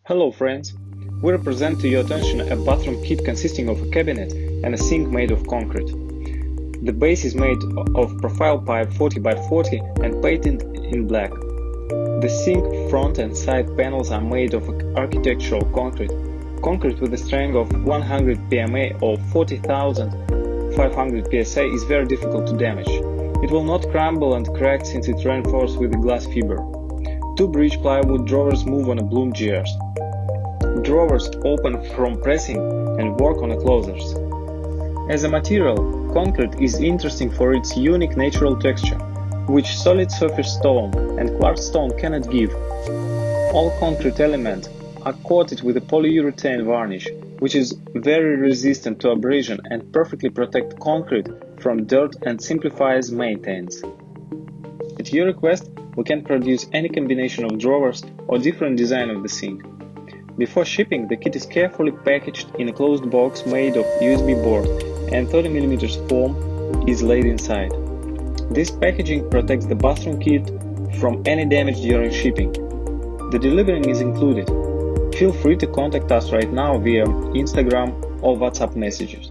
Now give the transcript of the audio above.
Hello friends! We represent to your attention a bathroom kit consisting of a cabinet and a sink made of concrete. The base is made of profile pipe 40x40 and painted in black. The sink front and side panels are made of architectural concrete. Concrete with a strength of 100 pma or 40,500 psi is very difficult to damage. It will not crumble and crack since it's reinforced with a glass fiber. Two birch plywood drawers move on a Blum gears. Drawers open from pressing and work on closers. As a material, concrete is interesting for its unique natural texture, which solid surface stone and quartz stone cannot give. All concrete elements are coated with a polyurethane varnish, which is very resistant to abrasion and perfectly protects concrete from dirt and simplifies maintenance. At your request, we can produce any combination of drawers or different design of the sink. Before shipping, the kit is carefully packaged in a closed box made of USB board and 30mm foam is laid inside. This packaging protects the bathroom kit from any damage during shipping. The delivery is included. Feel free to contact us right now via Instagram or WhatsApp messages.